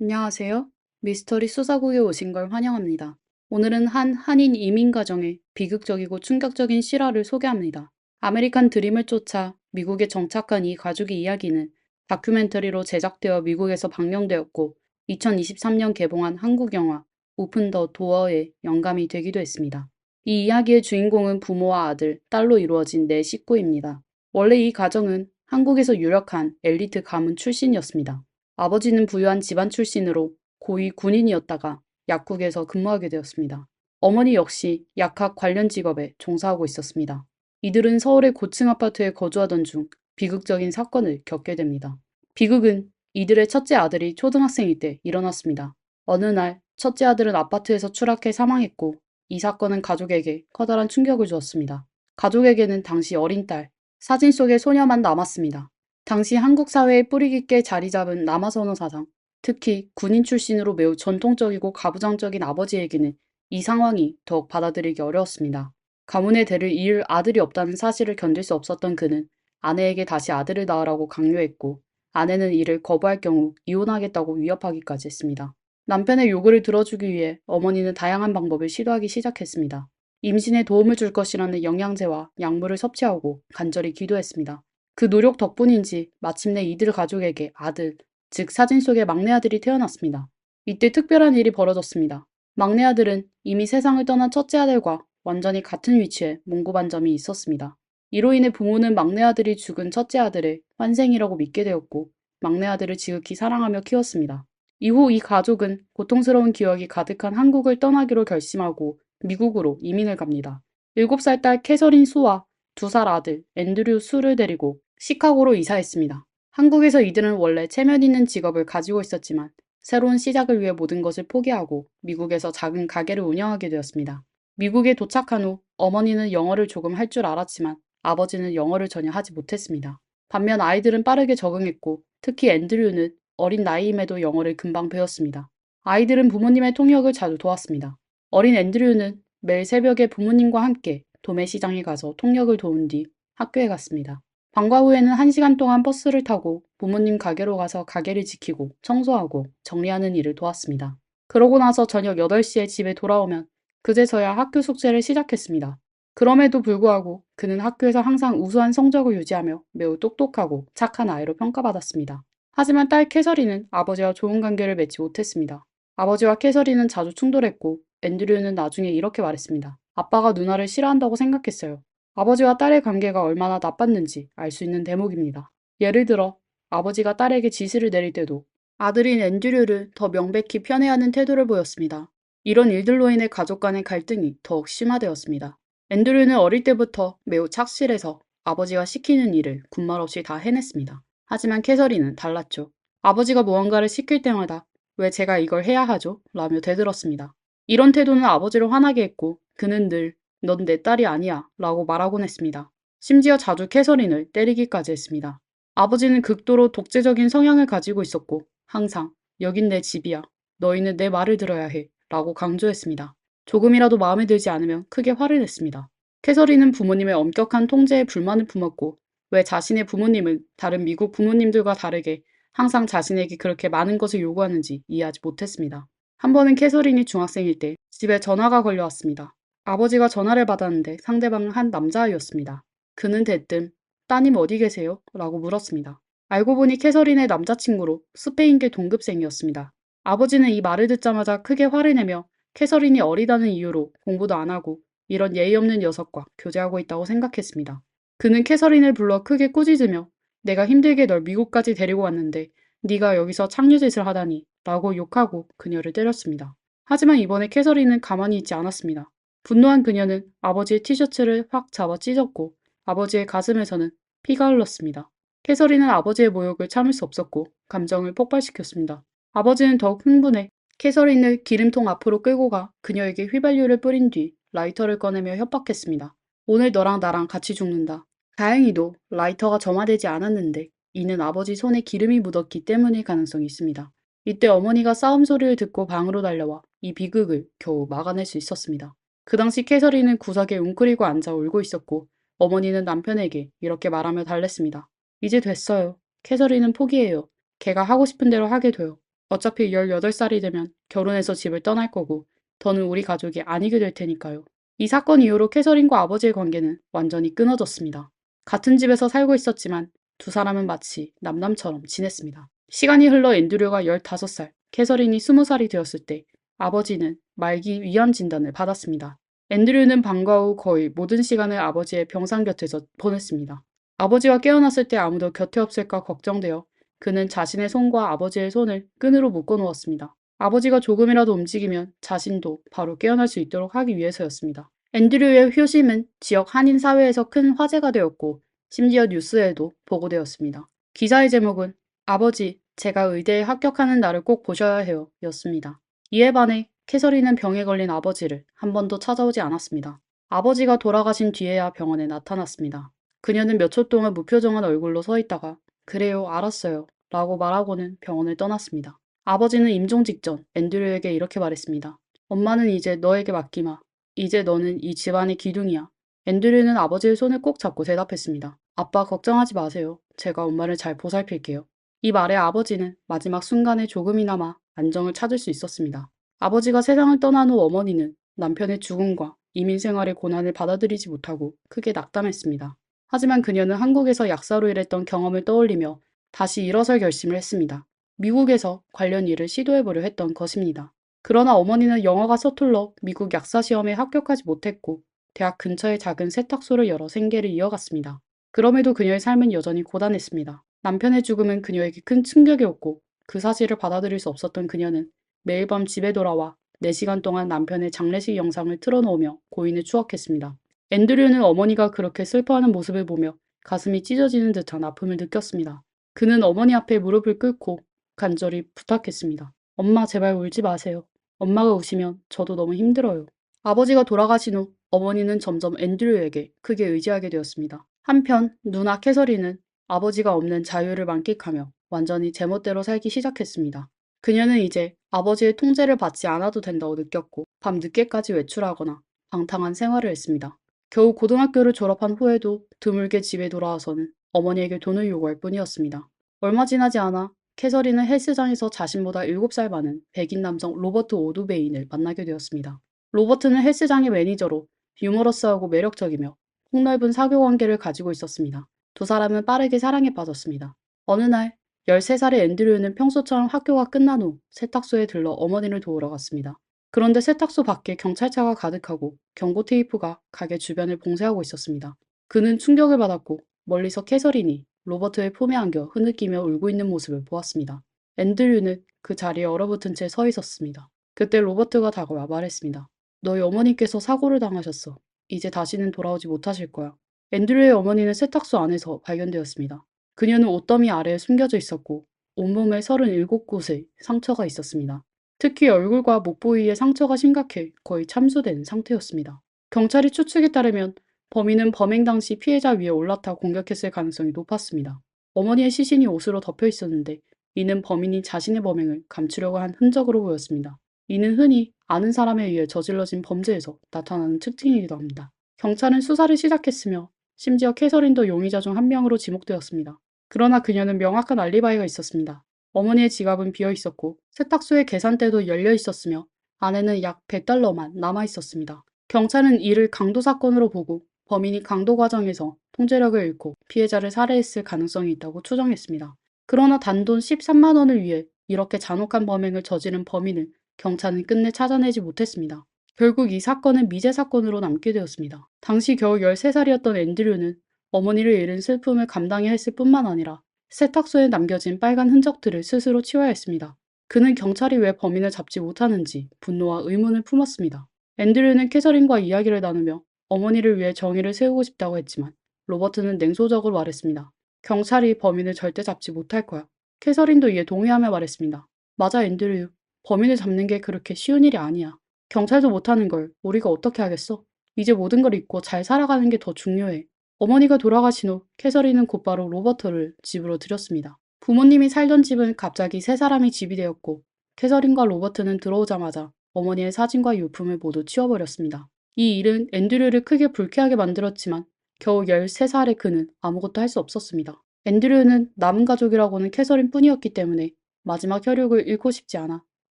안녕하세요. 미스터리 수사국에 오신 걸 환영합니다. 오늘은 한 한인 이민 가정의 비극적이고 충격적인 실화를 소개합니다. 아메리칸 드림을 쫓아 미국에 정착한 이 가족의 이야기는 다큐멘터리로 제작되어 미국에서 방영되었고 2023년 개봉한 한국 영화 오픈 더 도어의 영감이 되기도 했습니다. 이 이야기의 주인공은 부모와 아들, 딸로 이루어진 네 식구입니다. 원래 이 가정은 한국에서 유력한 엘리트 가문 출신이었습니다. 아버지는 부유한 집안 출신으로 고위 군인이었다가 약국에서 근무하게 되었습니다. 어머니 역시 약학 관련 직업에 종사하고 있었습니다. 이들은 서울의 고층 아파트에 거주하던 중 비극적인 사건을 겪게 됩니다. 비극은 이들의 첫째 아들이 초등학생일 때 일어났습니다. 어느 날 첫째 아들은 아파트에서 추락해 사망했고 이 사건은 가족에게 커다란 충격을 주었습니다. 가족에게는 당시 어린 딸, 사진 속의 소녀만 남았습니다. 당시 한국 사회에 뿌리 깊게 자리 잡은 남아선호 사상, 특히 군인 출신으로 매우 전통적이고 가부장적인 아버지에게는 이 상황이 더욱 받아들이기 어려웠습니다. 가문의 대를 이을 아들이 없다는 사실을 견딜 수 없었던 그는 아내에게 다시 아들을 낳으라고 강요했고 아내는 이를 거부할 경우 이혼하겠다고 위협하기까지 했습니다. 남편의 요구를 들어주기 위해 어머니는 다양한 방법을 시도하기 시작했습니다. 임신에 도움을 줄 것이라는 영양제와 약물을 섭취하고 간절히 기도했습니다. 그 노력 덕분인지 마침내 이들 가족에게 아들, 즉 사진 속의 막내 아들이 태어났습니다. 이때 특별한 일이 벌어졌습니다. 막내 아들은 이미 세상을 떠난 첫째 아들과 완전히 같은 위치에 몽고반점이 있었습니다. 이로 인해 부모는 막내 아들이 죽은 첫째 아들의 환생이라고 믿게 되었고 막내 아들을 지극히 사랑하며 키웠습니다. 이후 이 가족은 고통스러운 기억이 가득한 한국을 떠나기로 결심하고 미국으로 이민을 갑니다. 7살 딸 캐서린 수와 2살 아들 앤드류 수를 데리고 시카고로 이사했습니다. 한국에서 이들은 원래 체면 있는 직업을 가지고 있었지만 새로운 시작을 위해 모든 것을 포기하고 미국에서 작은 가게를 운영하게 되었습니다. 미국에 도착한 후 어머니는 영어를 조금 할 줄 알았지만 아버지는 영어를 전혀 하지 못했습니다. 반면 아이들은 빠르게 적응했고 특히 앤드류는 어린 나이임에도 영어를 금방 배웠습니다. 아이들은 부모님의 통역을 자주 도왔습니다. 어린 앤드류는 매일 새벽에 부모님과 함께 도매시장에 가서 통역을 도운 뒤 학교에 갔습니다. 방과 후에는 1시간 동안 버스를 타고 부모님 가게로 가서 가게를 지키고 청소하고 정리하는 일을 도왔습니다. 그러고 나서 저녁 8시에 집에 돌아오면 그제서야 학교 숙제를 시작했습니다. 그럼에도 불구하고 그는 학교에서 항상 우수한 성적을 유지하며 매우 똑똑하고 착한 아이로 평가받았습니다. 하지만 딸 캐서린은 아버지와 좋은 관계를 맺지 못했습니다. 아버지와 캐서린은 자주 충돌했고 앤드류는 나중에 이렇게 말했습니다. 아빠가 누나를 싫어한다고 생각했어요. 아버지와 딸의 관계가 얼마나 나빴는지 알 수 있는 대목입니다. 예를 들어 아버지가 딸에게 지시를 내릴 때도 아들인 앤드류를 더 명백히 편애하는 태도를 보였습니다. 이런 일들로 인해 가족 간의 갈등이 더욱 심화되었습니다. 앤드류는 어릴 때부터 매우 착실해서 아버지가 시키는 일을 군말 없이 다 해냈습니다. 하지만 캐서린은 달랐죠. 아버지가 무언가를 시킬 때마다 왜 제가 이걸 해야 하죠? 라며 대들었습니다. 이런 태도는 아버지를 화나게 했고 그는 늘 넌 내 딸이 아니야 라고 말하곤 했습니다. 심지어 자주 캐서린을 때리기까지 했습니다. 아버지는 극도로 독재적인 성향을 가지고 있었고 항상 여긴 내 집이야. 너희는 내 말을 들어야 해 라고 강조했습니다. 조금이라도 마음에 들지 않으면 크게 화를 냈습니다. 캐서린은 부모님의 엄격한 통제에 불만을 품었고 왜 자신의 부모님은 다른 미국 부모님들과 다르게 항상 자신에게 그렇게 많은 것을 요구하는지 이해하지 못했습니다. 한 번은 캐서린이 중학생일 때 집에 전화가 걸려왔습니다. 아버지가 전화를 받았는데 상대방은 한 남자아이였습니다. 그는 대뜸 따님 어디 계세요? 라고 물었습니다. 알고 보니 캐서린의 남자친구로 스페인계 동급생이었습니다. 아버지는 이 말을 듣자마자 크게 화를 내며 캐서린이 어리다는 이유로 공부도 안 하고 이런 예의 없는 녀석과 교제하고 있다고 생각했습니다. 그는 캐서린을 불러 크게 꾸짖으며 내가 힘들게 널 미국까지 데리고 왔는데 네가 여기서 창녀짓을 하다니 라고 욕하고 그녀를 때렸습니다. 하지만 이번에 캐서린은 가만히 있지 않았습니다. 분노한 그녀는 아버지의 티셔츠를 확 잡아 찢었고 아버지의 가슴에서는 피가 흘렀습니다. 캐서린은 아버지의 모욕을 참을 수 없었고 감정을 폭발시켰습니다. 아버지는 더욱 흥분해 캐서린을 기름통 앞으로 끌고 가 그녀에게 휘발유를 뿌린 뒤 라이터를 꺼내며 협박했습니다. 오늘 너랑 나랑 같이 죽는다. 다행히도 라이터가 점화되지 않았는데 이는 아버지 손에 기름이 묻었기 때문일 가능성이 있습니다. 이때 어머니가 싸움 소리를 듣고 방으로 달려와 이 비극을 겨우 막아낼 수 있었습니다. 그 당시 캐서린은 구석에 웅크리고 앉아 울고 있었고 어머니는 남편에게 이렇게 말하며 달랬습니다. 이제 됐어요. 캐서린은 포기해요. 걔가 하고 싶은 대로 하게 돼요. 어차피 18살이 되면 결혼해서 집을 떠날 거고 더는 우리 가족이 아니게 될 테니까요. 이 사건 이후로 캐서린과 아버지의 관계는 완전히 끊어졌습니다. 같은 집에서 살고 있었지만 두 사람은 마치 남남처럼 지냈습니다. 시간이 흘러 앤드류가 15살, 캐서린이 20살이 되었을 때 아버지는 말기 위암 진단을 받았습니다. 앤드류는 방과 후 거의 모든 시간을 아버지의 병상 곁에서 보냈습니다. 아버지가 깨어났을 때 아무도 곁에 없을까 걱정되어 그는 자신의 손과 아버지의 손을 끈으로 묶어 놓았습니다. 아버지가 조금이라도 움직이면 자신도 바로 깨어날 수 있도록 하기 위해서였습니다. 앤드류의 효심은 지역 한인 사회에서 큰 화제가 되었고 심지어 뉴스에도 보고되었습니다. 기사의 제목은 아버지, 제가 의대에 합격하는 날을 꼭 보셔야 해요 였습니다. 이에 반해 캐서린은 병에 걸린 아버지를 한 번도 찾아오지 않았습니다. 아버지가 돌아가신 뒤에야 병원에 나타났습니다. 그녀는 몇 초 동안 무표정한 얼굴로 서 있다가 그래요, 알았어요 라고 말하고는 병원을 떠났습니다. 아버지는 임종 직전 앤드류에게 이렇게 말했습니다. 엄마는 이제 너에게 맡기마. 이제 너는 이 집안의 기둥이야. 앤드류는 아버지의 손을 꼭 잡고 대답했습니다. 아빠 걱정하지 마세요. 제가 엄마를 잘 보살필게요. 이 말에 아버지는 마지막 순간에 조금이나마 안정을 찾을 수 있었습니다. 아버지가 세상을 떠난 후 어머니는 남편의 죽음과 이민 생활의 고난을 받아들이지 못하고 크게 낙담했습니다. 하지만 그녀는 한국에서 약사로 일했던 경험을 떠올리며 다시 일어설 결심을 했습니다. 미국에서 관련 일을 시도해보려 했던 것입니다. 그러나 어머니는 영어가 서툴러 미국 약사 시험에 합격하지 못했고 대학 근처의 작은 세탁소를 열어 생계를 이어갔습니다. 그럼에도 그녀의 삶은 여전히 고단했습니다. 남편의 죽음은 그녀에게 큰 충격이었고 그 사실을 받아들일 수 없었던 그녀는 매일 밤 집에 돌아와 4시간 동안 남편의 장례식 영상을 틀어놓으며 고인을 추억했습니다. 앤드류는 어머니가 그렇게 슬퍼하는 모습을 보며 가슴이 찢어지는 듯한 아픔을 느꼈습니다. 그는 어머니 앞에 무릎을 꿇고 간절히 부탁했습니다. 엄마, 제발 울지 마세요. 엄마가 우시면 저도 너무 힘들어요. 아버지가 돌아가신 후 어머니는 점점 앤드류에게 크게 의지하게 되었습니다. 한편 누나 캐서린은 아버지가 없는 자유를 만끽하며 완전히 제멋대로 살기 시작했습니다. 그녀는 이제 아버지의 통제를 받지 않아도 된다고 느꼈고 밤 늦게까지 외출하거나 방탕한 생활을 했습니다. 겨우 고등학교를 졸업한 후에도 드물게 집에 돌아와서는 어머니에게 돈을 요구할 뿐이었습니다. 얼마 지나지 않아 캐서린은 헬스장에서 자신보다 7살 많은 백인 남성 로버트 오두베인을 만나게 되었습니다. 로버트는 헬스장의 매니저로 유머러스하고 매력적이며 폭넓은 사교관계를 가지고 있었습니다. 두 사람은 빠르게 사랑에 빠졌습니다. 어느 날 13살의 앤드류는 평소처럼 학교가 끝난 후 세탁소에 들러 어머니를 도우러 갔습니다. 그런데 세탁소 밖에 경찰차가 가득하고 경고 테이프가 가게 주변을 봉쇄하고 있었습니다. 그는 충격을 받았고 멀리서 캐서린이 로버트의 품에 안겨 흐느끼며 울고 있는 모습을 보았습니다. 앤드류는 그 자리에 얼어붙은 채 서 있었습니다. 그때 로버트가 다가와 말했습니다. 너희 어머니께서 사고를 당하셨어. 이제 다시는 돌아오지 못하실 거야. 앤드류의 어머니는 세탁소 안에서 발견되었습니다. 그녀는 옷더미 아래에 숨겨져 있었고 온몸에 37곳의 상처가 있었습니다. 특히 얼굴과 목 부위에 상처가 심각해 거의 참수된 상태였습니다. 경찰의 추측에 따르면 범인은 범행 당시 피해자 위에 올라타 공격했을 가능성이 높았습니다. 어머니의 시신이 옷으로 덮여 있었는데 이는 범인이 자신의 범행을 감추려고 한 흔적으로 보였습니다. 이는 흔히 아는 사람에 의해 저질러진 범죄에서 나타나는 특징이기도 합니다. 경찰은 수사를 시작했으며 심지어 캐서린도 용의자 중 한 명으로 지목되었습니다. 그러나 그녀는 명확한 알리바이가 있었습니다. 어머니의 지갑은 비어 있었고 세탁소의 계산대도 열려 있었으며 안에는 약 100달러만 남아 있었습니다. 경찰은 이를 강도 사건으로 보고 범인이 강도 과정에서 통제력을 잃고 피해자를 살해했을 가능성이 있다고 추정했습니다. 그러나 단돈 13만 원을 위해 이렇게 잔혹한 범행을 저지른 범인을 경찰은 끝내 찾아내지 못했습니다. 결국 이 사건은 미제 사건으로 남게 되었습니다. 당시 겨우 13살이었던 앤드류는 어머니를 잃은 슬픔을 감당해야 했을 뿐만 아니라 세탁소에 남겨진 빨간 흔적들을 스스로 치워야 했습니다. 그는 경찰이 왜 범인을 잡지 못하는지 분노와 의문을 품었습니다. 앤드류는 캐서린과 이야기를 나누며 어머니를 위해 정의를 세우고 싶다고 했지만 로버트는 냉소적으로 말했습니다. 경찰이 범인을 절대 잡지 못할 거야. 캐서린도 이에 동의하며 말했습니다. 맞아, 앤드류. 범인을 잡는 게 그렇게 쉬운 일이 아니야. 경찰도 못하는 걸 우리가 어떻게 하겠어? 이제 모든 걸 잊고 잘 살아가는 게 더 중요해. 어머니가 돌아가신 후 캐서린은 곧바로 로버트를 집으로 들였습니다. 부모님이 살던 집은 갑자기 세 사람이 집이 되었고 캐서린과 로버트는 들어오자마자 어머니의 사진과 유품을 모두 치워버렸습니다. 이 일은 앤드류를 크게 불쾌하게 만들었지만 겨우 13살의 그는 아무것도 할 수 없었습니다. 앤드류는 남은 가족이라고는 캐서린 뿐이었기 때문에 마지막 혈육을 잃고 싶지 않아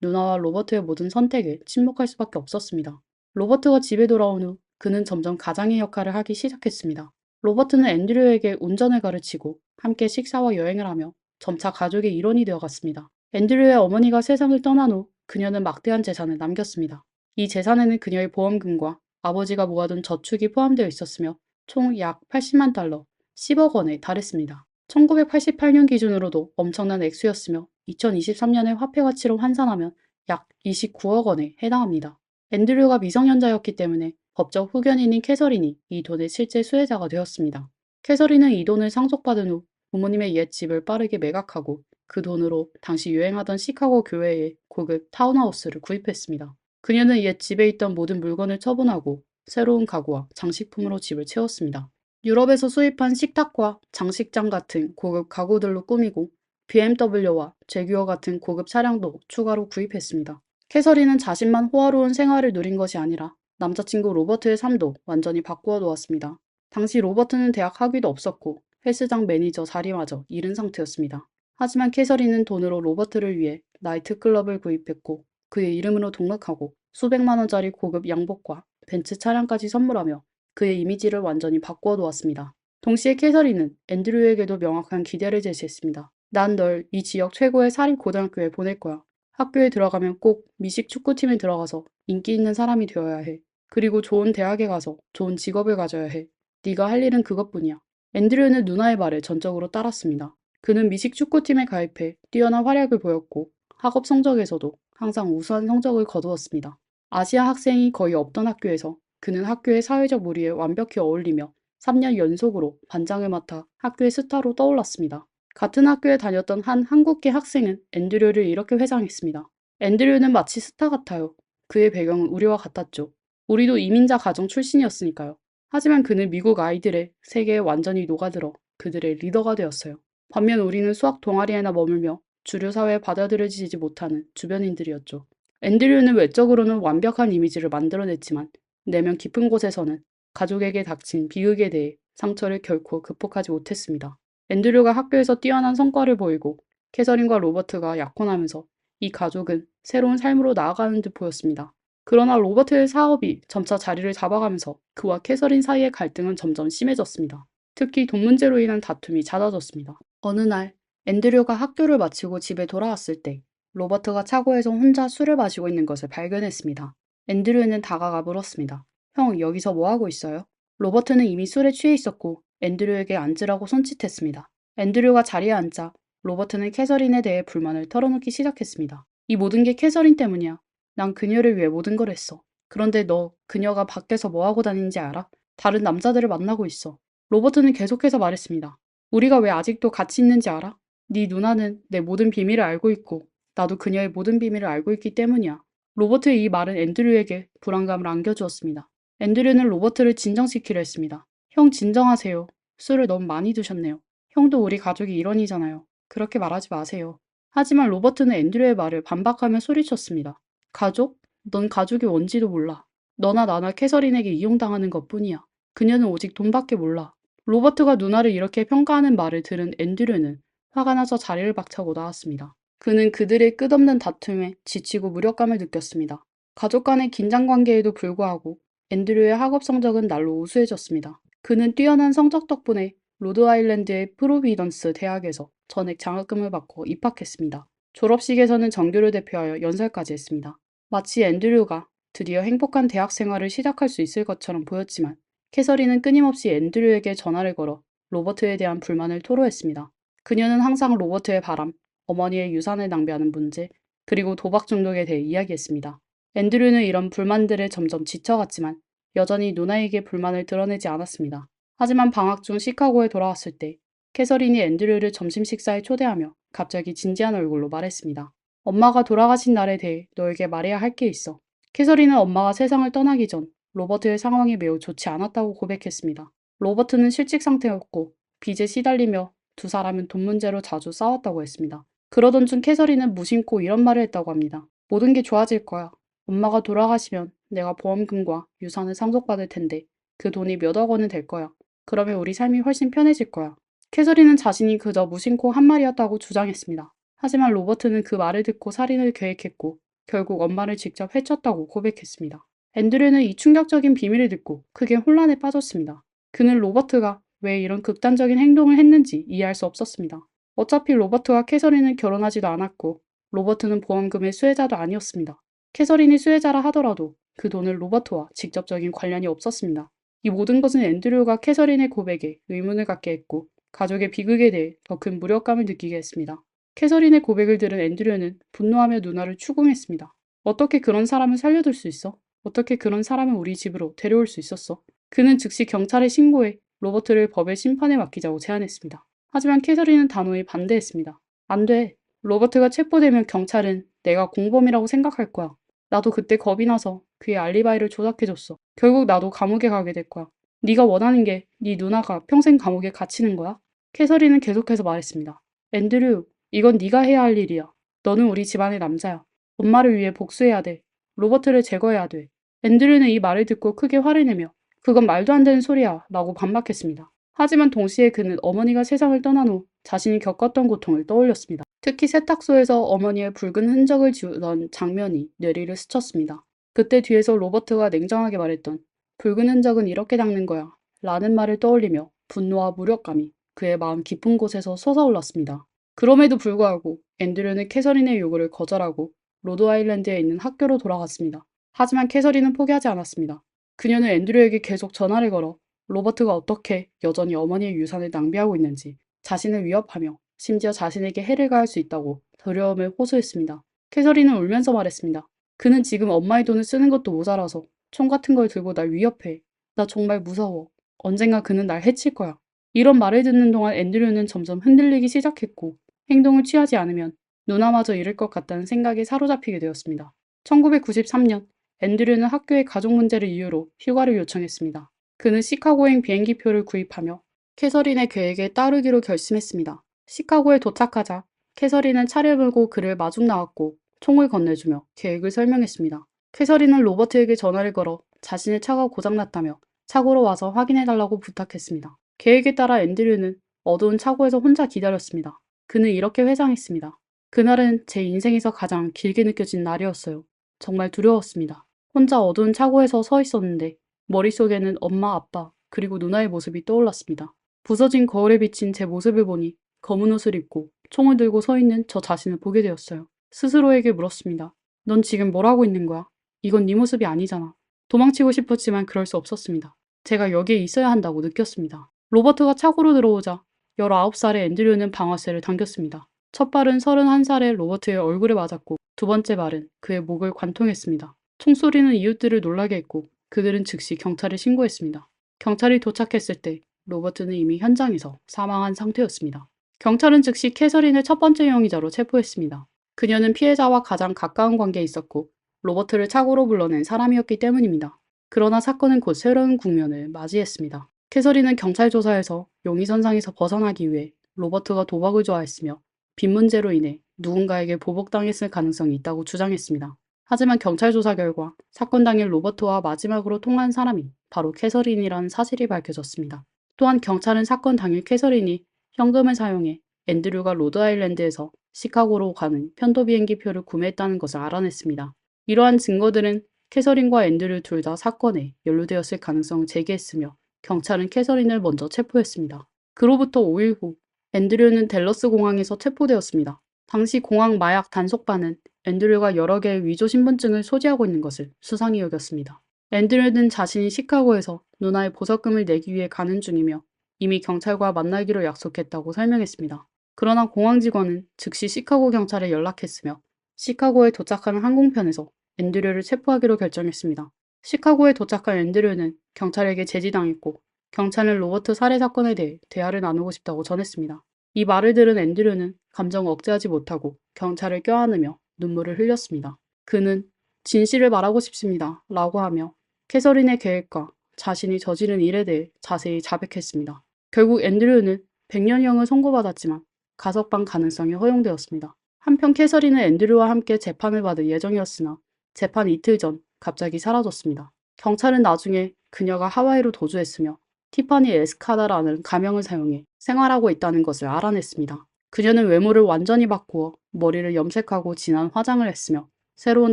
누나와 로버트의 모든 선택에 침묵할 수밖에 없었습니다. 로버트가 집에 돌아온 후 그는 점점 가장의 역할을 하기 시작했습니다. 로버트는 앤드류에게 운전을 가르치고 함께 식사와 여행을 하며 점차 가족의 일원이 되어갔습니다. 앤드류의 어머니가 세상을 떠난 후 그녀는 막대한 재산을 남겼습니다. 이 재산에는 그녀의 보험금과 아버지가 모아둔 저축이 포함되어 있었으며 총 약 80만 달러, 10억 원에 달했습니다. 1988년 기준으로도 엄청난 액수였으며 2023년의 화폐 가치로 환산하면 약 29억 원에 해당합니다. 앤드류가 미성년자였기 때문에 법적 후견인인 캐서린이 이 돈의 실제 수혜자가 되었습니다. 캐서린은 이 돈을 상속받은 후 부모님의 옛 집을 빠르게 매각하고 그 돈으로 당시 유행하던 시카고 교외에 고급 타운하우스를 구입했습니다. 그녀는 옛 집에 있던 모든 물건을 처분하고 새로운 가구와 장식품으로 집을 채웠습니다. 유럽에서 수입한 식탁과 장식장 같은 고급 가구들로 꾸미고 BMW와 제규어 같은 고급 차량도 추가로 구입했습니다. 캐서린은 자신만 호화로운 생활을 누린 것이 아니라 남자친구 로버트의 삶도 완전히 바꾸어 놓았습니다. 당시 로버트는 대학 학위도 없었고 헬스장 매니저 자리마저 잃은 상태였습니다. 하지만 캐서린은 돈으로 로버트를 위해 나이트클럽을 구입했고 그의 이름으로 등록하고 수백만 원짜리 고급 양복과 벤츠 차량까지 선물하며 그의 이미지를 완전히 바꾸어 놓았습니다. 동시에 캐서린은 앤드류에게도 명확한 기대를 제시했습니다. 난 널 이 지역 최고의 사립고등학교에 보낼 거야. 학교에 들어가면 꼭 미식 축구팀에 들어가서 인기 있는 사람이 되어야 해. 그리고 좋은 대학에 가서 좋은 직업을 가져야 해. 네가 할 일은 그것뿐이야. 앤드류는 누나의 말을 전적으로 따랐습니다. 그는 미식 축구팀에 가입해 뛰어난 활약을 보였고 학업 성적에서도 항상 우수한 성적을 거두었습니다. 아시아 학생이 거의 없던 학교에서 그는 학교의 사회적 무리에 완벽히 어울리며 3년 연속으로 반장을 맡아 학교의 스타로 떠올랐습니다. 같은 학교에 다녔던 한 한국계 학생은 앤드류를 이렇게 회상했습니다. 앤드류는 마치 스타 같아요. 그의 배경은 우리와 같았죠. 우리도 이민자 가정 출신이었으니까요. 하지만 그는 미국 아이들의 세계에 완전히 녹아들어 그들의 리더가 되었어요. 반면 우리는 수학 동아리에나 머물며 주류 사회에 받아들여지지 못하는 주변인들이었죠. 앤드류는 외적으로는 완벽한 이미지를 만들어냈지만 내면 깊은 곳에서는 가족에게 닥친 비극에 대해 상처를 결코 극복하지 못했습니다. 앤드류가 학교에서 뛰어난 성과를 보이고 캐서린과 로버트가 약혼하면서 이 가족은 새로운 삶으로 나아가는 듯 보였습니다. 그러나 로버트의 사업이 점차 자리를 잡아가면서 그와 캐서린 사이의 갈등은 점점 심해졌습니다. 특히 돈 문제로 인한 다툼이 잦아졌습니다. 어느 날 앤드류가 학교를 마치고 집에 돌아왔을 때 로버트가 차고에서 혼자 술을 마시고 있는 것을 발견했습니다. 앤드류는 다가가 물었습니다. 형, 여기서 뭐 하고 있어요? 로버트는 이미 술에 취해 있었고 앤드류에게 앉으라고 손짓했습니다. 앤드류가 자리에 앉자 로버트는 캐서린에 대해 불만을 털어놓기 시작했습니다. 이 모든 게 캐서린 때문이야. 난 그녀를 위해 모든 걸 했어. 그런데 너 그녀가 밖에서 뭐 하고 다니는지 알아? 다른 남자들을 만나고 있어. 로버트는 계속해서 말했습니다. 우리가 왜 아직도 같이 있는지 알아? 네 누나는 내 모든 비밀을 알고 있고 나도 그녀의 모든 비밀을 알고 있기 때문이야. 로버트의 이 말은 앤드류에게 불안감을 안겨주었습니다. 앤드류는 로버트를 진정시키려 했습니다. 형 진정하세요. 술을 너무 많이 드셨네요. 형도 우리 가족의 일원이잖아요. 그렇게 말하지 마세요. 하지만 로버트는 앤드류의 말을 반박하며 소리쳤습니다. 가족? 넌 가족이 뭔지도 몰라. 너나 나나 캐서린에게 이용당하는 것뿐이야. 그녀는 오직 돈밖에 몰라. 로버트가 누나를 이렇게 평가하는 말을 들은 앤드류는 화가 나서 자리를 박차고 나왔습니다. 그는 그들의 끝없는 다툼에 지치고 무력감을 느꼈습니다. 가족 간의 긴장 관계에도 불구하고 앤드류의 학업 성적은 날로 우수해졌습니다. 그는 뛰어난 성적 덕분에 로드아일랜드의 프로비던스 대학에서 전액 장학금을 받고 입학했습니다. 졸업식에서는 전교를 대표하여 연설까지 했습니다. 마치 앤드류가 드디어 행복한 대학 생활을 시작할 수 있을 것처럼 보였지만 캐서린은 끊임없이 앤드류에게 전화를 걸어 로버트에 대한 불만을 토로했습니다. 그녀는 항상 로버트의 바람, 어머니의 유산을 낭비하는 문제, 그리고 도박 중독에 대해 이야기했습니다. 앤드류는 이런 불만들에 점점 지쳐갔지만 여전히 누나에게 불만을 드러내지 않았습니다. 하지만 방학 중 시카고에 돌아왔을 때 캐서린이 앤드류를 점심 식사에 초대하며 갑자기 진지한 얼굴로 말했습니다. 엄마가 돌아가신 날에 대해 너에게 말해야 할 게 있어. 캐서린은 엄마가 세상을 떠나기 전 로버트의 상황이 매우 좋지 않았다고 고백했습니다. 로버트는 실직 상태였고 빚에 시달리며 두 사람은 돈 문제로 자주 싸웠다고 했습니다. 그러던 중 캐서린은 무심코 이런 말을 했다고 합니다. 모든 게 좋아질 거야. 엄마가 돌아가시면 내가 보험금과 유산을 상속받을 텐데 그 돈이 몇 억 원은 될 거야. 그러면 우리 삶이 훨씬 편해질 거야. 캐서린은 자신이 그저 무심코 한 말이었다고 주장했습니다. 하지만 로버트는 그 말을 듣고 살인을 계획했고 결국 엄마를 직접 해쳤다고 고백했습니다. 앤드류는 이 충격적인 비밀을 듣고 크게 혼란에 빠졌습니다. 그는 로버트가 왜 이런 극단적인 행동을 했는지 이해할 수 없었습니다. 어차피 로버트와 캐서린은 결혼하지도 않았고 로버트는 보험금의 수혜자도 아니었습니다. 캐서린이 수혜자라 하더라도 그 돈은 로버트와 직접적인 관련이 없었습니다. 이 모든 것은 앤드류가 캐서린의 고백에 의문을 갖게 했고 가족의 비극에 대해 더 큰 무력감을 느끼게 했습니다. 캐서린의 고백을 들은 앤드류는 분노하며 누나를 추궁했습니다. 어떻게 그런 사람을 살려둘 수 있어? 어떻게 그런 사람을 우리 집으로 데려올 수 있었어? 그는 즉시 경찰에 신고해 로버트를 법의 심판에 맡기자고 제안했습니다. 하지만 캐서린은 단호히 반대했습니다. 안 돼. 로버트가 체포되면 경찰은 내가 공범이라고 생각할 거야. 나도 그때 겁이 나서 그의 알리바이를 조작해줬어. 결국 나도 감옥에 가게 될 거야. 네가 원하는 게 네 누나가 평생 감옥에 갇히는 거야? 캐서린은 계속해서 말했습니다. 앤드류, 이건 네가 해야 할 일이야. 너는 우리 집안의 남자야. 엄마를 위해 복수해야 돼. 로버트를 제거해야 돼. 앤드류는 이 말을 듣고 크게 화를 내며 그건 말도 안 되는 소리야 라고 반박했습니다. 하지만 동시에 그는 어머니가 세상을 떠난 후 자신이 겪었던 고통을 떠올렸습니다. 특히 세탁소에서 어머니의 붉은 흔적을 지우던 장면이 뇌리를 스쳤습니다. 그때 뒤에서 로버트가 냉정하게 말했던 붉은 흔적은 이렇게 닦는 거야 라는 말을 떠올리며 분노와 무력감이 그의 마음 깊은 곳에서 솟아올랐습니다. 그럼에도 불구하고 앤드류는 캐서린의 요구를 거절하고 로드 아일랜드에 있는 학교로 돌아갔습니다. 하지만 캐서린은 포기하지 않았습니다. 그녀는 앤드류에게 계속 전화를 걸어 로버트가 어떻게 여전히 어머니의 유산을 낭비하고 있는지 자신을 위협하며 심지어 자신에게 해를 가할 수 있다고 두려움을 호소했습니다. 캐서린은 울면서 말했습니다. 그는 지금 엄마의 돈을 쓰는 것도 모자라서 총 같은 걸 들고 날 위협해. 나 정말 무서워. 언젠가 그는 날 해칠 거야. 이런 말을 듣는 동안 앤드류는 점점 흔들리기 시작했고 행동을 취하지 않으면 누나마저 잃을 것 같다는 생각에 사로잡히게 되었습니다. 1993년 앤드류는 학교의 가족 문제를 이유로 휴가를 요청했습니다. 그는 시카고행 비행기표를 구입하며 캐서린의 계획에 따르기로 결심했습니다. 시카고에 도착하자 캐서린은 차를 몰고 그를 마중 나왔고 총을 건네주며 계획을 설명했습니다. 캐서린은 로버트에게 전화를 걸어 자신의 차가 고장났다며 차고로 와서 확인해달라고 부탁했습니다. 계획에 따라 앤드류는 어두운 차고에서 혼자 기다렸습니다. 그는 이렇게 회상했습니다. 그날은 제 인생에서 가장 길게 느껴진 날이었어요. 정말 두려웠습니다. 혼자 어두운 차고에서 서 있었는데 머릿속에는 엄마, 아빠, 그리고 누나의 모습이 떠올랐습니다. 부서진 거울에 비친 제 모습을 보니 검은 옷을 입고 총을 들고 서 있는 저 자신을 보게 되었어요. 스스로에게 물었습니다. 넌 지금 뭘 하고 있는 거야? 이건 네 모습이 아니잖아. 도망치고 싶었지만 그럴 수 없었습니다. 제가 여기에 있어야 한다고 느꼈습니다. 로버트가 차고로 들어오자 19살의 앤드류는 방아쇠를 당겼습니다. 첫 발은 31살의 로버트의 얼굴에 맞았고 두 번째 발은 그의 목을 관통했습니다. 총소리는 이웃들을 놀라게 했고 그들은 즉시 경찰에 신고했습니다. 경찰이 도착했을 때 로버트는 이미 현장에서 사망한 상태였습니다. 경찰은 즉시 캐서린을 첫 번째 용의자로 체포했습니다. 그녀는 피해자와 가장 가까운 관계에 있었고 로버트를 차고로 불러낸 사람이었기 때문입니다. 그러나 사건은 곧 새로운 국면을 맞이했습니다. 캐서린은 경찰 조사에서 용의선상에서 벗어나기 위해 로버트가 도박을 좋아했으며 빚 문제로 인해 누군가에게 보복당했을 가능성이 있다고 주장했습니다. 하지만 경찰 조사 결과 사건 당일 로버트와 마지막으로 통화한 사람이 바로 캐서린이라는 사실이 밝혀졌습니다. 또한 경찰은 사건 당일 캐서린이 현금을 사용해 앤드류가 로드아일랜드에서 시카고로 가는 편도 비행기표를 구매했다는 것을 알아냈습니다. 이러한 증거들은 캐서린과 앤드류 둘 다 사건에 연루되었을 가능성을 제기했으며 경찰은 캐서린을 먼저 체포했습니다. 그로부터 5일 후 앤드류는 댈러스 공항에서 체포되었습니다. 당시 공항 마약 단속반은 앤드류가 여러 개의 위조 신분증을 소지하고 있는 것을 수상히 여겼습니다. 앤드류는 자신이 시카고에서 누나의 보석금을 내기 위해 가는 중이며 이미 경찰과 만나기로 약속했다고 설명했습니다. 그러나 공항 직원은 즉시 시카고 경찰에 연락했으며 시카고에 도착하는 항공편에서 앤드류를 체포하기로 결정했습니다. 시카고에 도착한 앤드류는 경찰에게 제지당했고 경찰은 로버트 살해 사건에 대해 대화를 나누고 싶다고 전했습니다. 이 말을 들은 앤드류는 감정을 억제하지 못하고 경찰을 껴안으며 눈물을 흘렸습니다. 그는 진실을 말하고 싶습니다. 라고 하며 캐서린의 계획과 자신이 저지른 일에 대해 자세히 자백했습니다. 결국 앤드류는 100년형을 선고받았지만 가석방 가능성이 허용되었습니다. 한편 캐서린은 앤드류와 함께 재판을 받을 예정이었으나 재판 이틀 전 갑자기 사라졌습니다. 경찰은 나중에 그녀가 하와이로 도주했으며 티파니 에스카다라는 가명을 사용해 생활하고 있다는 것을 알아냈습니다. 그녀는 외모를 완전히 바꾸어 머리를 염색하고 진한 화장을 했으며 새로운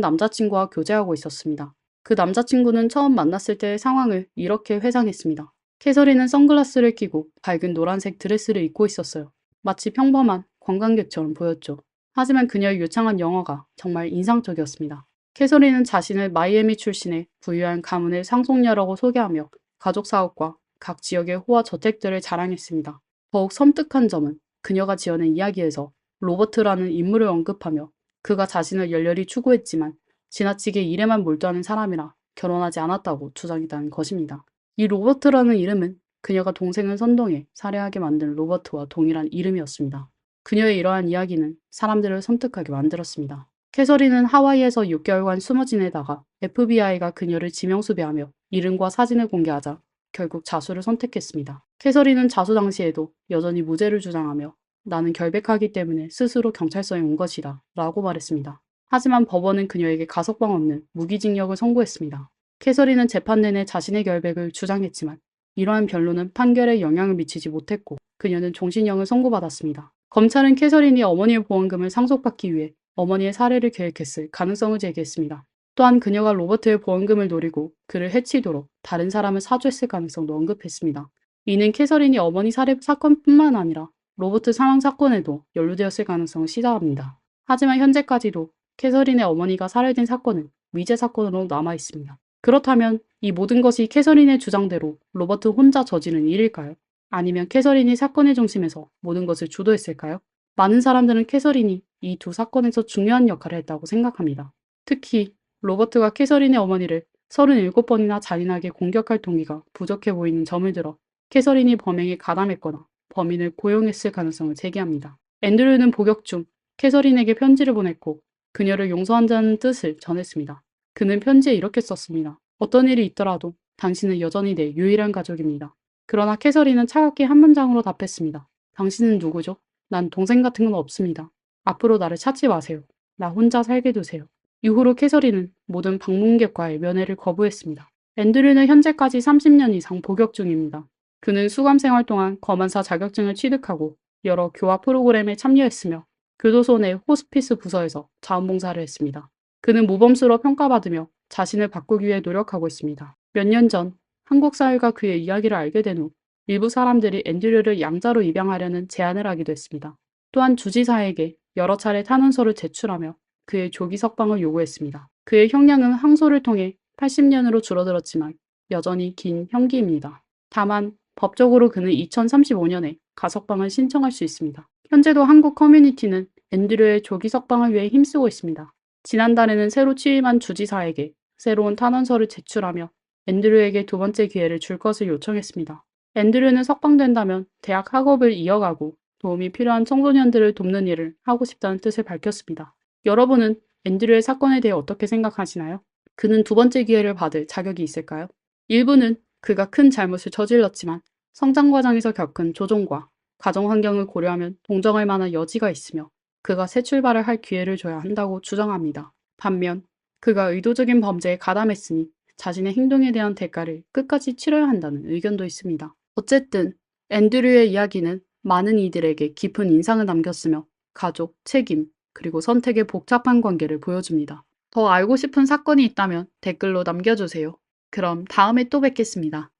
남자친구와 교제하고 있었습니다. 그 남자친구는 처음 만났을 때의 상황을 이렇게 회상했습니다. 캐서린은 선글라스를 끼고 밝은 노란색 드레스를 입고 있었어요. 마치 평범한 관광객처럼 보였죠. 하지만 그녀의 유창한 영어가 정말 인상적이었습니다. 캐서린은 자신을 마이애미 출신의 부유한 가문의 상속녀라고 소개하며 가족 사업과 각 지역의 호화 저택들을 자랑했습니다. 더욱 섬뜩한 점은 그녀가 지어낸 이야기에서 로버트라는 인물을 언급하며 그가 자신을 열렬히 추구했지만 지나치게 일에만 몰두하는 사람이라 결혼하지 않았다고 주장했다는 것입니다. 이 로버트라는 이름은 그녀가 동생을 선동해 살해하게 만든 로버트와 동일한 이름이었습니다. 그녀의 이러한 이야기는 사람들을 섬뜩하게 만들었습니다. 캐서린은 하와이에서 6개월간 숨어 지내다가 FBI가 그녀를 지명수배하며 이름과 사진을 공개하자 결국 자수를 선택했습니다. 캐서린은 자수 당시에도 여전히 무죄를 주장하며 나는 결백하기 때문에 스스로 경찰서에 온 것이다 라고 말했습니다. 하지만 법원은 그녀에게 가석방 없는 무기징역을 선고했습니다. 캐서린은 재판 내내 자신의 결백을 주장했지만 이러한 변론은 판결에 영향을 미치지 못했고 그녀는 종신형을 선고받았습니다. 검찰은 캐서린이 어머니의 보험금을 상속받기 위해 어머니의 살해를 계획했을 가능성을 제기했습니다. 또한 그녀가 로버트의 보험금을 노리고 그를 해치도록 다른 사람을 사주했을 가능성도 언급했습니다. 이는 캐서린이 어머니 살해 사건뿐만 아니라 로버트 사망 사건에도 연루되었을 가능성을 시사합니다. 하지만 현재까지도 캐서린의 어머니가 살해된 사건은 미제 사건으로 남아 있습니다. 그렇다면 이 모든 것이 캐서린의 주장대로 로버트 혼자 저지른 일일까요? 아니면 캐서린이 사건의 중심에서 모든 것을 주도했을까요? 많은 사람들은 캐서린이 이 두 사건에서 중요한 역할을 했다고 생각합니다. 특히 로버트가 캐서린의 어머니를 37번이나 잔인하게 공격할 동기가 부족해 보이는 점을 들어 캐서린이 범행에 가담했거나 범인을 고용했을 가능성을 제기합니다. 앤드류는 복역 중 캐서린에게 편지를 보냈고 그녀를 용서한다는 뜻을 전했습니다. 그는 편지에 이렇게 썼습니다. 어떤 일이 있더라도 당신은 여전히 내 유일한 가족입니다. 그러나 캐서린은 차갑게 한 문장으로 답했습니다. 당신은 누구죠? 난 동생 같은 건 없습니다. 앞으로 나를 찾지 마세요. 나 혼자 살게 두세요. 이후로 캐서린은 모든 방문객과의 면회를 거부했습니다. 앤드류는 현재까지 30년 이상 복역 중입니다. 그는 수감 생활 동안 검안사 자격증을 취득하고 여러 교화 프로그램에 참여했으며 교도소 내 호스피스 부서에서 자원봉사를 했습니다. 그는 모범수로 평가받으며 자신을 바꾸기 위해 노력하고 있습니다. 몇 년 전 한국 사회가 그의 이야기를 알게 된 후 일부 사람들이 앤드류를 양자로 입양하려는 제안을 하기도 했습니다. 또한 주지사에게 여러 차례 탄원서를 제출하며 그의 조기 석방을 요구했습니다. 그의 형량은 항소를 통해 80년으로 줄어들었지만 여전히 긴 형기입니다. 다만 법적으로 그는 2035년에 가석방을 신청할 수 있습니다. 현재도 한국 커뮤니티는 앤드류의 조기 석방을 위해 힘쓰고 있습니다. 지난달에는 새로 취임한 주지사에게 새로운 탄원서를 제출하며 앤드류에게 두 번째 기회를 줄 것을 요청했습니다. 앤드류는 석방된다면 대학 학업을 이어가고 도움이 필요한 청소년들을 돕는 일을 하고 싶다는 뜻을 밝혔습니다. 여러분은 앤드류의 사건에 대해 어떻게 생각하시나요? 그는 두 번째 기회를 받을 자격이 있을까요? 일부는 그가 큰 잘못을 저질렀지만 성장 과정에서 겪은 조종과 가정 환경을 고려하면 동정할 만한 여지가 있으며 그가 새 출발을 할 기회를 줘야 한다고 주장합니다. 반면 그가 의도적인 범죄에 가담했으니 자신의 행동에 대한 대가를 끝까지 치러야 한다는 의견도 있습니다. 어쨌든 앤드류의 이야기는 많은 이들에게 깊은 인상을 남겼으며 가족, 책임, 그리고 선택의 복잡한 관계를 보여줍니다. 더 알고 싶은 사건이 있다면 댓글로 남겨주세요. 그럼 다음에 또 뵙겠습니다.